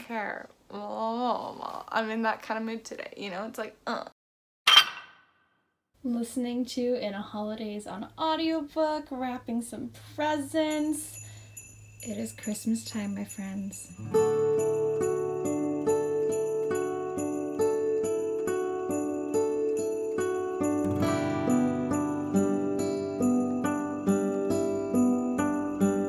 care. Oh, I'm in that kind of mood today, you know? It's like, Listening to In a Holidays on audiobook, wrapping some presents. It is Christmas time, my friends.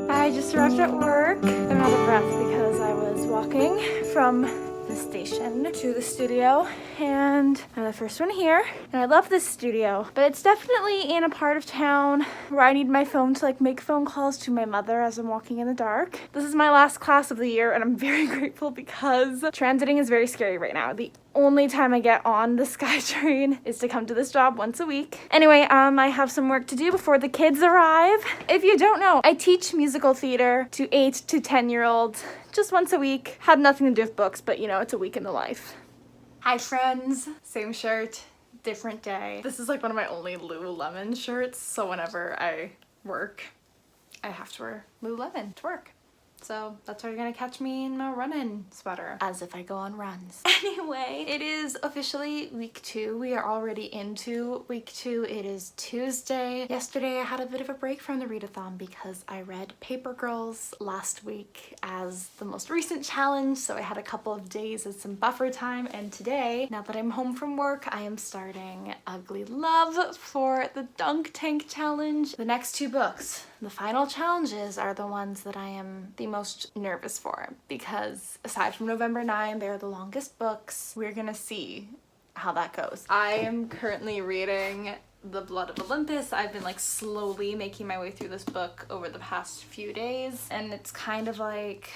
I just arrived at work. I'm out of breath because I was walking from the station to the studio, and I'm the first one here, and I love this studio, but it's definitely in a part of town where I need my phone to like make phone calls to my mother as I'm walking in the dark. This is my last class of the year, and I'm very grateful because transiting is very scary right now. The only time I get on the SkyTrain is to come to this job once a week. Anyway, I have some work to do before the kids arrive. If you don't know, I teach musical theater to 8 to 10-year-olds just once a week. Had nothing to do with books, but you know, it's a week in the life. Hi friends, same shirt, different day. This is like one of my only Lululemon shirts, so whenever I work, I have to wear Lululemon to work. So that's why you're gonna catch me in my running sweater, as if I go on runs. Anyway, it is officially week 2. We are already into week 2. It is Tuesday. Yesterday I had a bit of a break from the readathon because I read Paper Girls last week as the most recent challenge, so I had a couple of days of some buffer time, and today, now that I'm home from work, I am starting Ugly Love for the Dunk Tank challenge. The next 2 books, the final challenges, are the ones that I am the most nervous for because aside from November 9, they're the longest books. We're gonna see how that goes. I am currently reading The Blood of Olympus. I've been like slowly making my way through this book over the past few days, and it's kind of like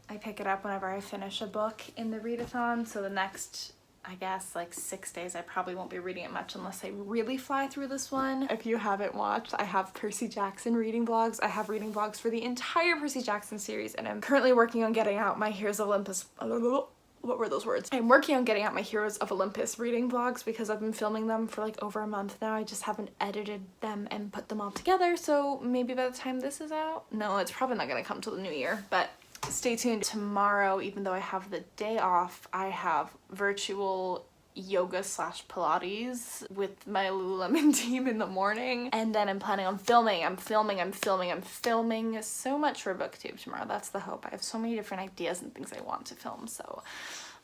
I pick it up whenever I finish a book in the readathon, so the next, I guess, like 6 days I probably won't be reading it much unless I really fly through this one. If you haven't watched, I have Percy Jackson reading vlogs. I have reading vlogs for the entire Percy Jackson series, and I'm currently working on getting out my Heroes of Olympus. What were those words? I'm working on getting out my Heroes of Olympus reading vlogs because I've been filming them for like over a month now. I just haven't edited them and put them all together, so maybe by the time this is out, no, it's probably not gonna come till the new year, but stay tuned. Tomorrow, even though I have the day off, I have virtual yoga / Pilates with my Lululemon team in the morning, and then I'm planning on filming. I'm filming so much for booktube tomorrow. That's the hope. I have so many different ideas and things I want to film, so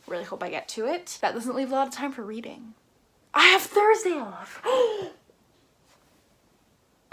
really hope I get to it. That doesn't leave a lot of time for reading. I have Thursday off.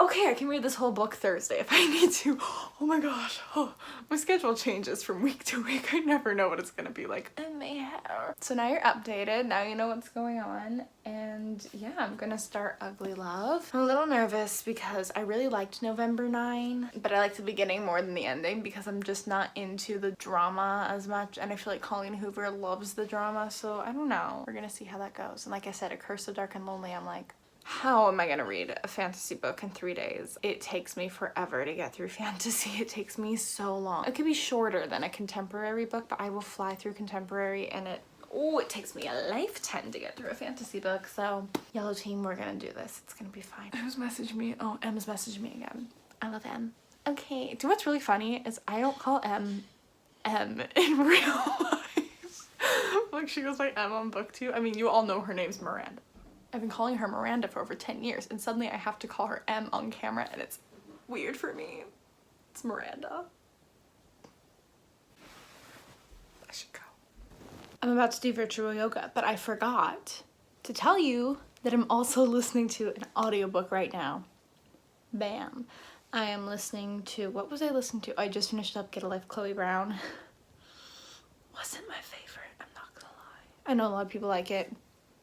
Okay, I can read this whole book Thursday if I need to. Oh my gosh. Oh, my schedule changes from week to week. I never know what it's gonna be like in my hair. So now you're updated. Now you know what's going on. And yeah, I'm gonna start Ugly Love. I'm a little nervous because I really liked November 9, but I like the beginning more than the ending because I'm just not into the drama as much. And I feel like Colleen Hoover loves the drama. So I don't know. We're gonna see how that goes. And like I said, A Curse of Dark and Lonely, I'm like, how am I gonna read a fantasy book in 3 days? It takes me forever to get through fantasy. It takes me so long. It could be shorter than a contemporary book, but I will fly through contemporary, and it takes me a lifetime to get through a fantasy book. So Yellow Team, we're gonna do this. It's gonna be fine. Who's messaged me? Oh, Em's messaged me again. I love Em. Okay, do you know what's really funny is I don't call Em in real life. Like, she goes by Em on BookTube. I mean, you all know her name's Miranda. I've been calling her Miranda for over 10 years, and suddenly I have to call her M on camera, and it's weird for me. It's Miranda. I should go. I'm about to do virtual yoga, but I forgot to tell you that I'm also listening to an audiobook right now. Bam. I am listening to, what was I listening to? I just finished up Get a Life, Chloe Brown. Wasn't my favorite, I'm not gonna lie. I know a lot of people like it.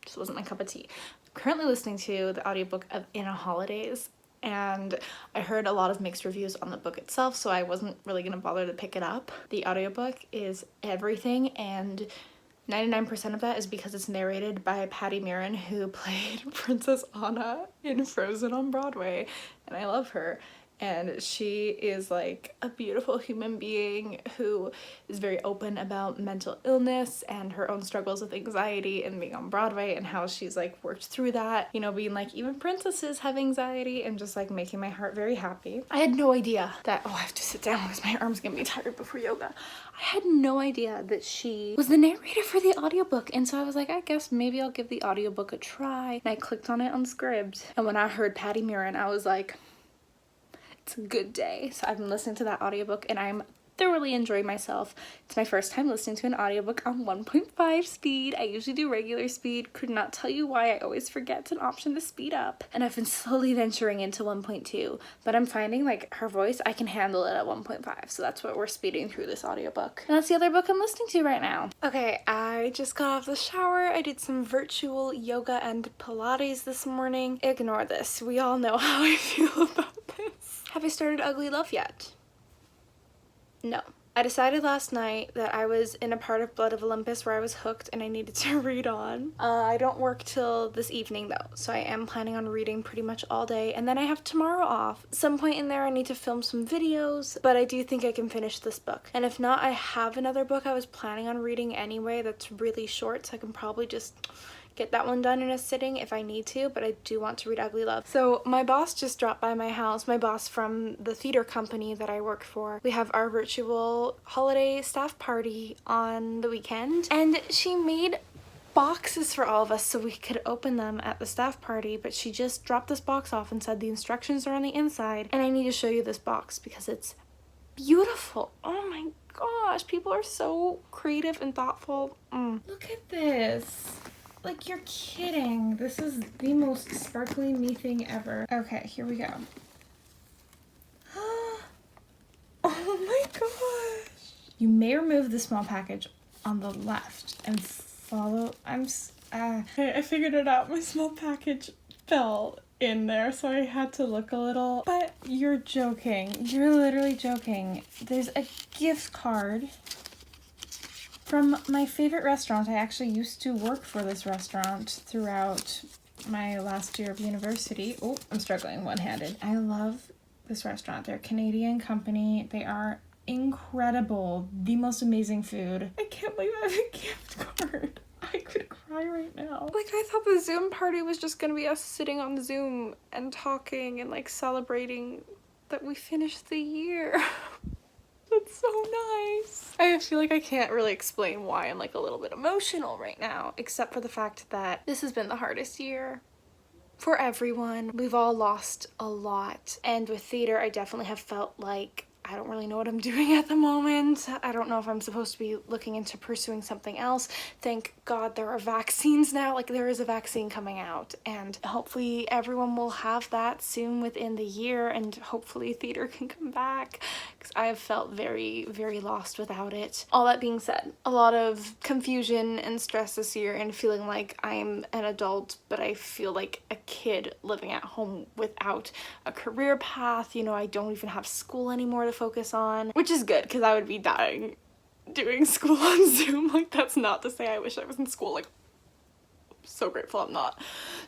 Just wasn't my cup of tea. I'm currently listening to the audiobook of In a Holidays, and I heard a lot of mixed reviews on the book itself, so I wasn't really gonna bother to pick it up. The audiobook is everything, and 99% of that is because it's narrated by Patty Murin, who played Princess Anna in Frozen on Broadway, and I love her. and she is like a beautiful human being who is very open about mental illness and her own struggles with anxiety and being on Broadway and how she's like worked through that, you know, being like even princesses have anxiety, and just like making my heart very happy. I had no idea that, oh, I have to sit down because my arm's gonna be tired before yoga. I had no idea that she was the narrator for the audiobook, and so I was like, I guess maybe I'll give the audiobook a try. And I clicked on it on Scribd, and when I heard Patty Murin, I was like, it's a good day. So I've been listening to that audiobook and I'm thoroughly enjoying myself. It's my first time listening to an audiobook on 1.5 speed. I usually do regular speed. Could not tell you why. I always forget it's an option to speed up. And I've been slowly venturing into 1.2, but I'm finding like her voice, I can handle it at 1.5. So that's what we're speeding through this audiobook. And that's the other book I'm listening to right now. Okay, I just got off the shower. I did some virtual yoga and Pilates this morning. Ignore this. We all know how I feel about this. Have I started Ugly Love yet? No. I decided last night that I was in a part of Blood of Olympus where I was hooked and I needed to read on. I don't work till this evening though, so I am planning on reading pretty much all day, and then I have tomorrow off. Some point in there I need to film some videos, but I do think I can finish this book. And if not, I have another book I was planning on reading anyway that's really short, so I can probably just get that one done in a sitting if I need to, but I do want to read Ugly Love. So my boss just dropped by my house, my boss from the theater company that I work for. We have our virtual holiday staff party on the weekend, and she made boxes for all of us so we could open them at the staff party, but she just dropped this box off and said the instructions are on the inside, and I need to show you this box because it's beautiful. Oh my gosh, people are so creative and thoughtful. Look at this. Like, you're kidding. This is the most sparkly me thing ever. Okay, here we go. Oh my gosh. You may remove the small package on the left and follow. I figured it out. My small package fell in there, so I had to look a little. But you're joking. You're literally joking. There's a gift card from my favorite restaurant. I actually used to work for this restaurant throughout my last year of university. Oh, I'm struggling one-handed. I love this restaurant. They're a Canadian company. They are incredible. The most amazing food. I can't believe I have a gift card. I could cry right now. Like, I thought the Zoom party was just gonna be us sitting on Zoom and talking and like celebrating that we finished the year. That's so nice. I feel like I can't really explain why I'm like a little bit emotional right now, except for the fact that this has been the hardest year for everyone. We've all lost a lot. And with theater, I definitely have felt like I don't really know what I'm doing at the moment. I don't know if I'm supposed to be looking into pursuing something else. Thank God there are vaccines now. Like, there is a vaccine coming out, and hopefully everyone will have that soon within the year, and hopefully theater can come back, because I have felt very, very lost without it. All that being said, a lot of confusion and stress this year, and feeling like I'm an adult, but I feel like a kid living at home without a career path. You know, I don't even have school anymore to focus on, which is good because I would be dying doing school on Zoom. Like, that's not to say I wish I was in school. Like, so grateful I'm not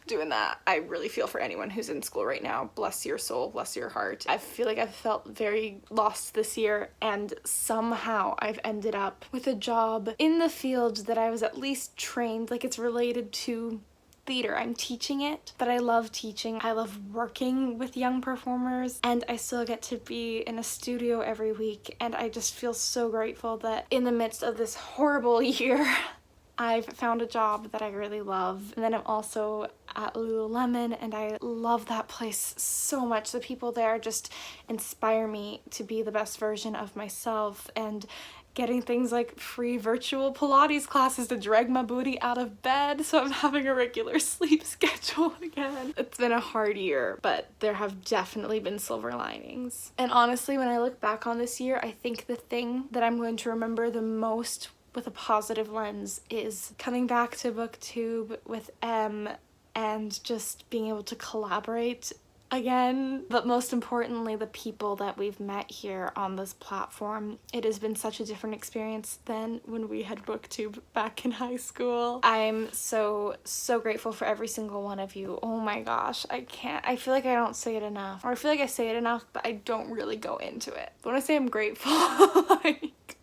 doing that. I really feel for anyone who's in school right now. Bless your soul, bless your heart. I feel like I've felt very lost this year, and somehow I've ended up with a job in the field that I was at least trained, like it's related to theater. I'm teaching it, but I love teaching. I love working with young performers, and I still get to be in a studio every week, and I just feel so grateful that in the midst of this horrible year, I've found a job that I really love. And then I'm also at Lululemon, and I love that place so much. The people there just inspire me to be the best version of myself, and getting things like free virtual Pilates classes to drag my booty out of bed, so I'm having a regular sleep schedule again. It's been a hard year, but there have definitely been silver linings. And honestly, when I look back on this year, I think the thing that I'm going to remember the most with a positive lens is coming back to BookTube with and just being able to collaborate again. But most importantly, the people that we've met here on this platform. It has been such a different experience than when we had booktube back in high school. I'm so grateful for every single one of you. Oh my gosh, I feel like I don't say it enough, or I feel like I say it enough but I don't really go into it. But when I say I'm grateful, like,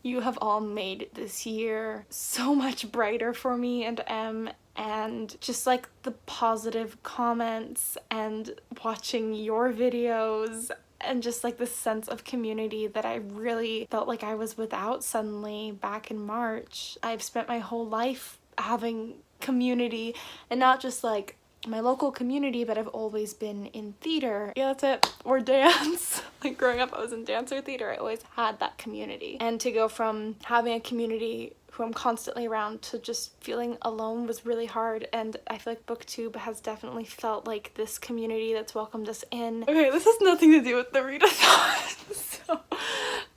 you have all made this year so much brighter for me and Em, and just like the positive comments and watching your videos and just like this sense of community that I really felt like I was without suddenly back in March. I've spent my whole life having community, and not just like my local community, but I've always been in theater. Yeah, that's it. Or dance. Like growing up, I was in dance or theater. I always had that community. And to go from having a community who I'm constantly around to just feeling alone was really hard. And I feel like booktube has definitely felt like this community that's welcomed us in. Okay, this has nothing to do with the readathon. So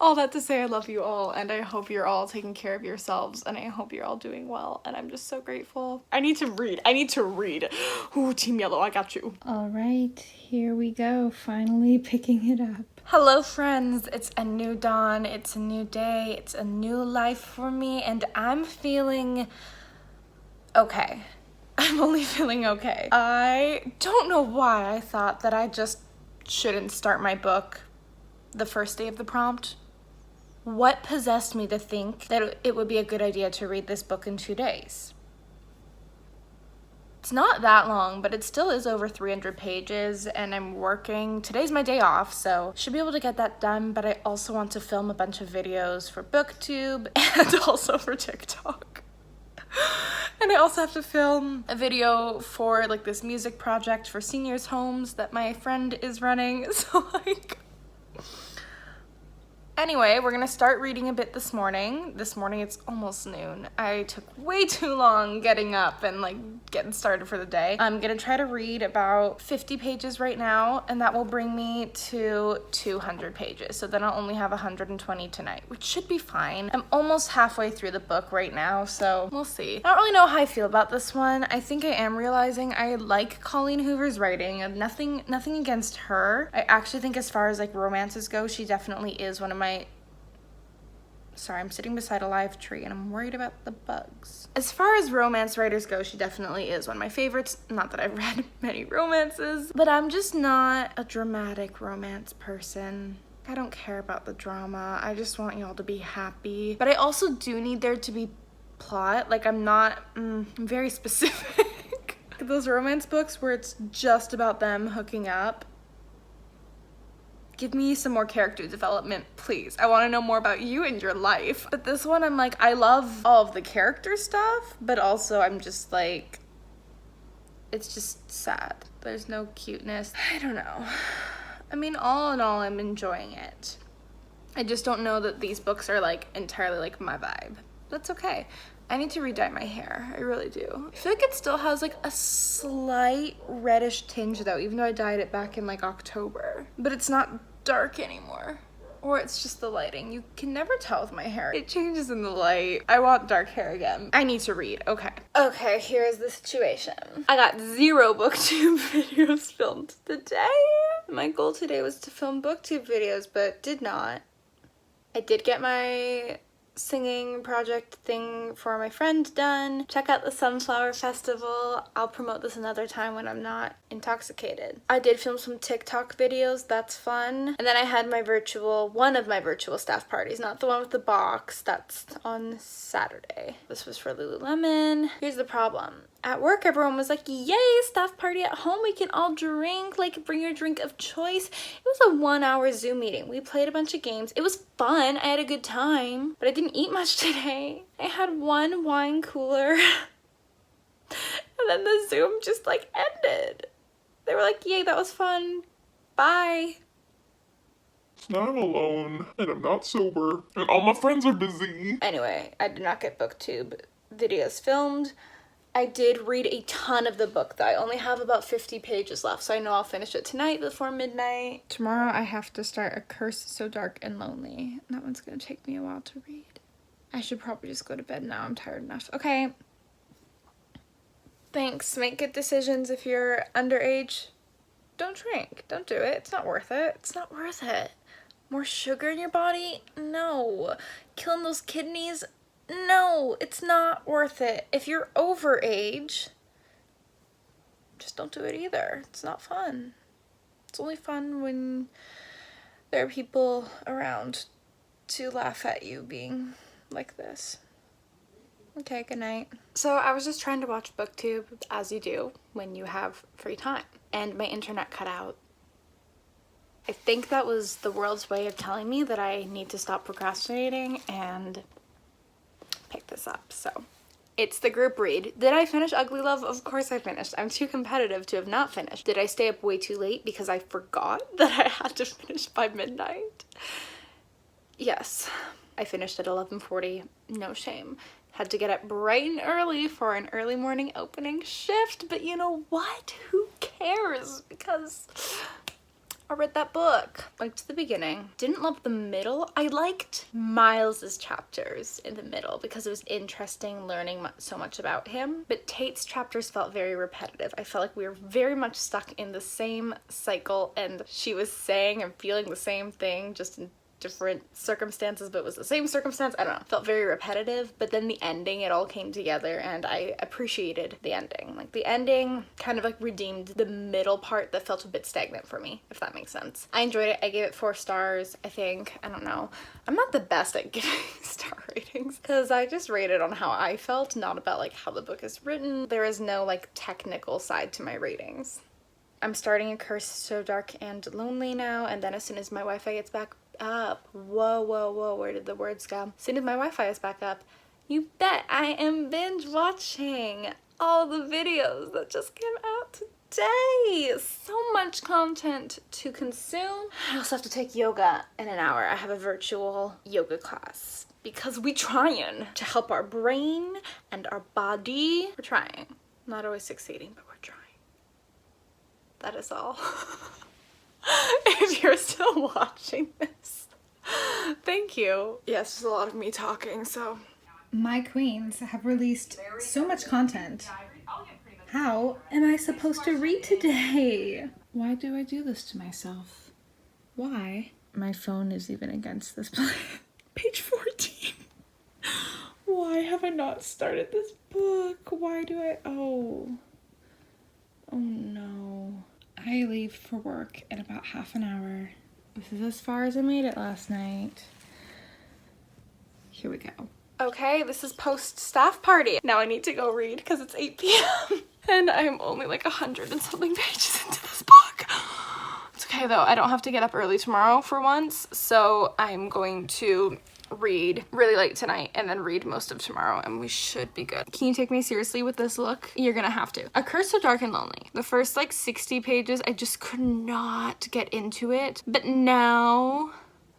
all that to say, I love you all, and I hope you're all taking care of yourselves, and I hope you're all doing well, and I'm just so grateful. I need to read. Ooh, Team Yellow, I got you. All right, here we go, finally picking it up. Hello friends, it's a new dawn, it's a new day, it's a new life for me, and I'm feeling okay. I'm only feeling okay. I don't know why I thought that I just shouldn't start my book the first day of the prompt. What possessed me to think that it would be a good idea to read this book in 2 days? It's not that long, but it still is over 300 pages, and I'm working. Today's my day off, so should be able to get that done, but I also want to film a bunch of videos for booktube and also for TikTok. And I also have to film a video for like this music project for seniors' homes that my friend is running, so like... Anyway, we're gonna start reading a bit this morning. This morning it's almost noon. I took way too long getting up and like getting started for the day. I'm gonna try to read about 50 pages right now, and that will bring me to 200 pages. So then I'll only have 120 tonight, which should be fine. I'm almost halfway through the book right now, so we'll see. I don't really know how I feel about this one. I think I am realizing I like Colleen Hoover's writing, and nothing against her. I actually think as far as like romances go, she definitely is one of my... Sorry, I'm sitting beside a live tree and I'm worried about the bugs. As far as romance writers go, she definitely is one of my favorites. Not that I've read many romances, but I'm just not a dramatic romance person. I don't care about the drama. I just want y'all to be happy. But I also do need there to be plot. Like, I'm not very specific. Those romance books where it's just about them hooking up. Give me some more character development, please. I want to know more about you and your life. But this one, I'm like, I love all of the character stuff, but also I'm just like, it's just sad. There's no cuteness. I don't know. I mean, all in all, I'm enjoying it. I just don't know that these books are like entirely like my vibe. That's okay. I need to re-dye my hair. I really do. I feel like it still has like a slight reddish tinge though, even though I dyed it back in like October. But it's not dark anymore. Or it's just the lighting. You can never tell with my hair. It changes in the light. I want dark hair again. I need to read. Okay. Okay, here's the situation. I got 0 booktube videos filmed today. My goal today was to film booktube videos, but did not. I did get my singing project thing for my friend done. Check out the Sunflower Festival. I'll promote this another time when I'm not intoxicated. I did film some TikTok videos, that's fun. And then I had one of my virtual staff parties, not the one with the box, that's on Saturday. This was for Lululemon. Here's the problem. At work, everyone was like, yay, staff party at home, we can all drink, like bring your drink of choice. It was a 1-hour Zoom meeting. We played a bunch of games. It was fun, I had a good time, but I didn't eat much today. I had 1 wine cooler, and then the Zoom just like ended. They were like, yay, that was fun, bye. Now I'm alone, and I'm not sober, and all my friends are busy. Anyway, I did not get booktube videos filmed. I did read a ton of the book though. I only have about 50 pages left, so I know I'll finish it tonight before midnight. Tomorrow I have to start A Curse So Dark and Lonely. That one's gonna take me a while to read. I should probably just go to bed now. I'm tired enough. Okay. Thanks. Make good decisions if you're underage. don't drink. Don't do it. It's not worth it. It's not worth it. More sugar in your body? No. Killing those kidneys? No, it's not worth it. If you're over age, just don't do it either. It's not fun. It's only fun when there are people around to laugh at you being like this. Okay, good night. So I was just trying to watch BookTube, as you do when you have free time, and my internet cut out. I think that was the world's way of telling me that I need to stop procrastinating and pick this up. So it's the group read. Did I finish Ugly Love? Of course I finished. I'm too competitive to have not finished. Did I stay up way too late because I forgot that I had to finish by midnight? Yes, I finished at 11:40. No shame. Had to get up bright and early for an early morning opening shift, but you know what? Who cares? Because I read that book. Liked the beginning. Didn't love the middle. I liked Miles's chapters in the middle because it was interesting learning so much about him. But Tate's chapters felt very repetitive. I felt like we were very much stuck in the same cycle, and she was saying and feeling the same thing, just in different circumstances, but it was the same circumstance. I don't know. Felt very repetitive, but then the ending, it all came together, and I appreciated the ending. Like, the ending kind of like redeemed the middle part that felt a bit stagnant for me, if that makes sense. I enjoyed it. I gave it 4 stars, I think. I don't know. I'm not the best at giving star ratings because I just rate it on how I felt, not about like how the book is written. There is no like technical side to my ratings. I'm starting A Curse So Dark and Lonely now, and then as soon as my Wi-Fi gets back up, whoa, where did the words go? As soon as my Wi-Fi is back up, you bet I am binge watching all the videos that just came out today. So much content to consume. I also have to take yoga in an hour. I have a virtual yoga class because we're trying to help our brain and our body. We're trying. Not always succeeding, but we're trying. That is all. If you're still watching this, thank you. Yes, there's a lot of me talking, so. My queens have released so much content. How am I supposed to read today? Why do I do this to myself? Why? My phone is even against this plan. Page 14. Why have I not started this book? Why do I? Oh no. I leave for work in about half an hour. This is as far as I made it last night. Here we go. Okay, this is post-staff party. Now I need to go read because it's 8 p.m. and I'm only like 100 and something pages into this book. It's okay though, I don't have to get up early tomorrow for once, so I'm going to read really late tonight and then read most of tomorrow, and we should be good. Can you take me seriously with this look? You're gonna have to. A Curse So Dark and Lonely. The first like 60 pages, I just could not get into it, but now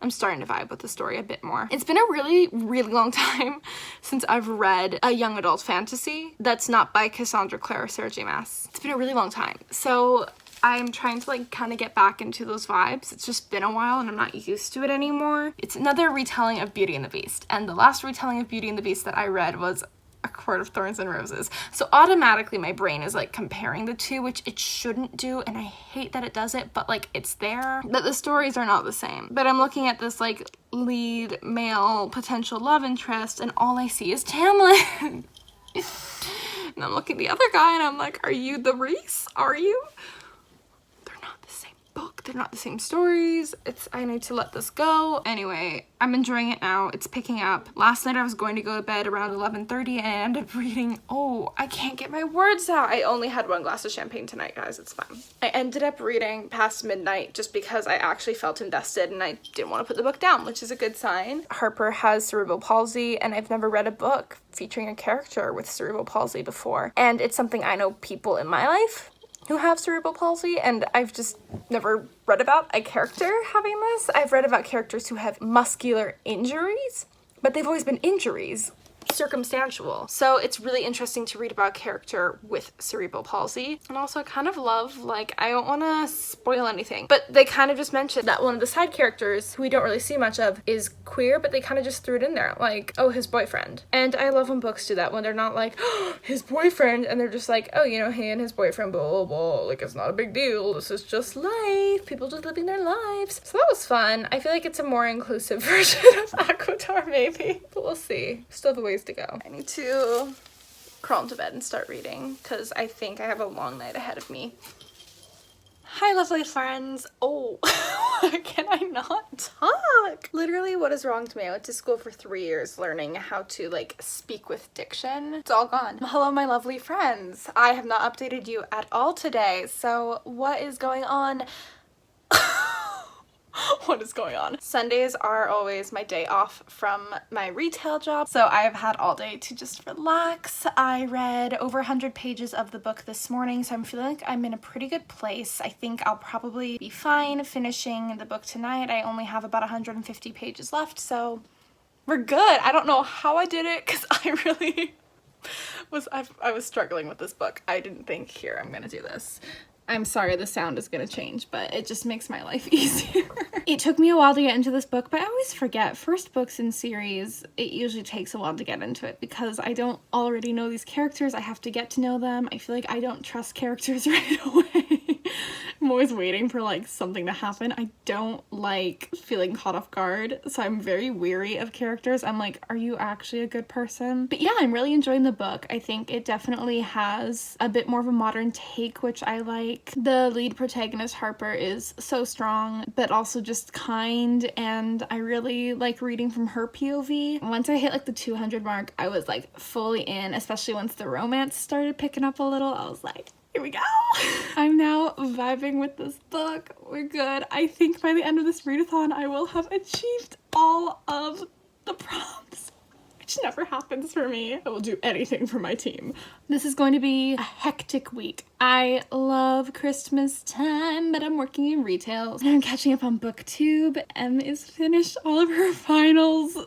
I'm starting to vibe with the story a bit more. It's been a really long time since I've read a young adult fantasy that's not by Cassandra Clare or Sarah J. Maas. It's been a really long time, so I'm trying to like kind of get back into those vibes. It's just been a while and I'm not used to it anymore. It's another retelling of Beauty and the Beast, and the last retelling of Beauty and the Beast that I read was A Court of Thorns and Roses. So automatically my brain is like comparing the two, which it shouldn't do, and I hate that it does it, but like it's there. But the stories are not the same. But I'm looking at this like lead male potential love interest and all I see is Tamlin. And I'm looking at the other guy and I'm like, are you the Reese? Are you? Book. They're not the same stories. I need to let this go. Anyway, I'm enjoying it now. It's picking up. Last night I was going to go to bed around 11:30 and I ended up reading, I can't get my words out. I only had 1 glass of champagne tonight, guys. It's fine. I ended up reading past midnight just because I actually felt invested and I didn't want to put the book down, which is a good sign. Harper has cerebral palsy and I've never read a book featuring a character with cerebral palsy before. And it's something I know people in my life who have cerebral palsy, and I've just never read about a character having this. I've read about characters who have muscular injuries, but they've always been injuries. circumstantial. So it's really interesting to read about a character with cerebral palsy. And also I kind of love, like, I don't want to spoil anything, but they kind of just mentioned that one of the side characters, who we don't really see much of, is queer, but they kind of just threw it in there, like, oh, his boyfriend. And I love when books do that, when they're not like, oh, his boyfriend, and they're just like, oh, you know, he and his boyfriend, blah, blah, blah, like, it's not a big deal, this is just life, people just living their lives. So that was fun. I feel like it's a more inclusive version of Acknowledgements, maybe, but we'll see. Still have a ways to go. I need to crawl into bed and start reading, because I think I have a long night ahead of me. Hi, lovely friends. Oh, can I not talk? Literally, what is wrong to me? I went to school for 3 years learning how to, like, speak with diction. It's all gone. Hello, my lovely friends. I have not updated you at all today. So what is going on? What is going on? Sundays are always my day off from my retail job, so I've had all day to just relax. I read over 100 pages of the book this morning, so I'm feeling like I'm in a pretty good place. I think I'll probably be fine finishing the book tonight. I only have about 150 pages left, so we're good. I don't know how I did it, because I really I was struggling with this book. I didn't think, here, I'm gonna do this. I'm sorry the sound is gonna change, but it just makes my life easier. It took me a while to get into this book, but I always forget, first books in series, it usually takes a while to get into it because I don't already know these characters. I have to get to know them. I feel like I don't trust characters right away. I'm always waiting for, like, something to happen. I don't like feeling caught off guard, so I'm very weary of characters. I'm like, are you actually a good person? But yeah, I'm really enjoying the book. I think it definitely has a bit more of a modern take, which I like. The lead protagonist, Harper, is so strong, but also just kind, and I really like reading from her POV. Once I hit, like, the 200 mark, I was, like, fully in, especially once the romance started picking up a little. I was like, here we go. I'm now vibing with this book. We're good. I think by the end of this readathon, I will have achieved all of the prompts, which never happens for me. I will do anything for my team. This is going to be a hectic week. I love Christmas time, but I'm working in retail. And I'm catching up on BookTube. Em is finished all of her finals.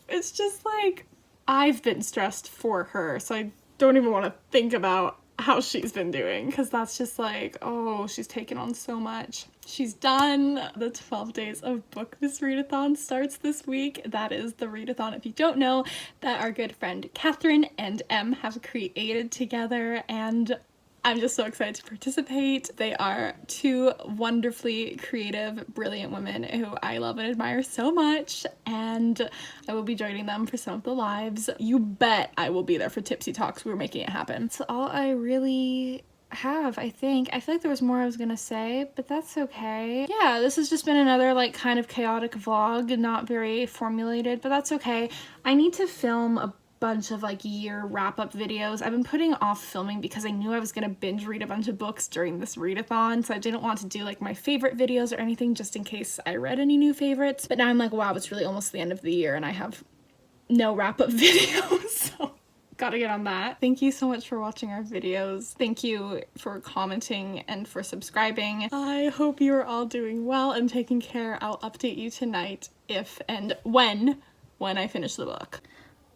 It's just like, I've been stressed for her, so I don't even want to think about how she's been doing, because that's just like, oh, she's taken on so much. She's done. The 12 days of Bookmas Readathon starts this week. That is the readathon, if you don't know, that our good friend Katherine and Em have created together, and I'm just so excited to participate. They are two wonderfully creative, brilliant women who I love and admire so much, and I will be joining them for some of the lives. You bet I will be there for Tipsy Talks. We're making it happen. That's all I really have, I think. I feel like there was more I was gonna say, but that's okay. Yeah, this has just been another, like, kind of chaotic vlog, not very formulated, but that's okay. I need to film a bunch of, like, year wrap-up videos. I've been putting off filming because I knew I was gonna binge read a bunch of books during this readathon, so I didn't want to do, like, my favorite videos or anything just in case I read any new favorites. But now I'm like, wow, it's really almost the end of the year and I have no wrap-up videos, so gotta get on that. Thank you so much for watching our videos. Thank you for commenting and for subscribing. I hope you are all doing well and taking care. I'll update you tonight if and when I finish the book.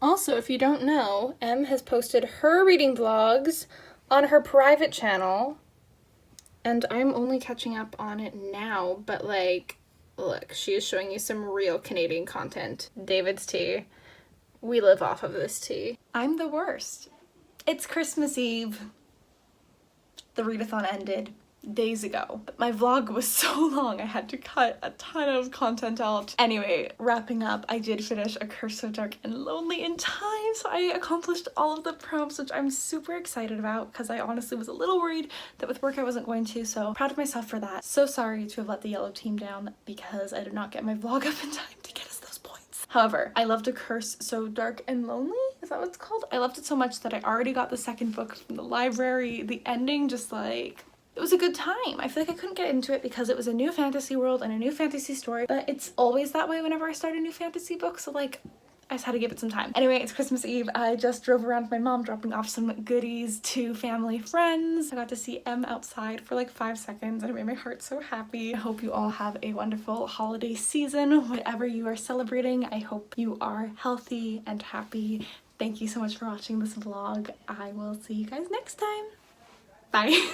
Also, if you don't know, Em has posted her reading vlogs on her private channel, and I'm only catching up on it now, but, like, look, she is showing you some real Canadian content. David's tea. We live off of this tea. I'm the worst. It's Christmas Eve. The readathon ended days ago, but my vlog was so long I had to cut a ton of content out. Anyway, wrapping up, I did finish A Curse So Dark and Lonely in time, so I accomplished all of the prompts, which I'm super excited about because I honestly was a little worried that with work I wasn't going to, so proud of myself for that. So sorry to have let the yellow team down because I did not get my vlog up in time to get us those points. However, I loved A Curse So Dark and Lonely? Is that what it's called? I loved it so much that I already got the second book from the library. The ending just, like, it was a good time. I feel like I couldn't get into it because it was a new fantasy world and a new fantasy story, but it's always that way whenever I start a new fantasy book, so, like, I just had to give it some time. Anyway, it's Christmas Eve. I just drove around with my mom dropping off some goodies to family friends. I got to see Em outside for like 5 seconds and it made my heart so happy. I hope you all have a wonderful holiday season, whatever you are celebrating. I hope you are healthy and happy Thank you so much for watching this vlog. I will see you guys next time. Bye.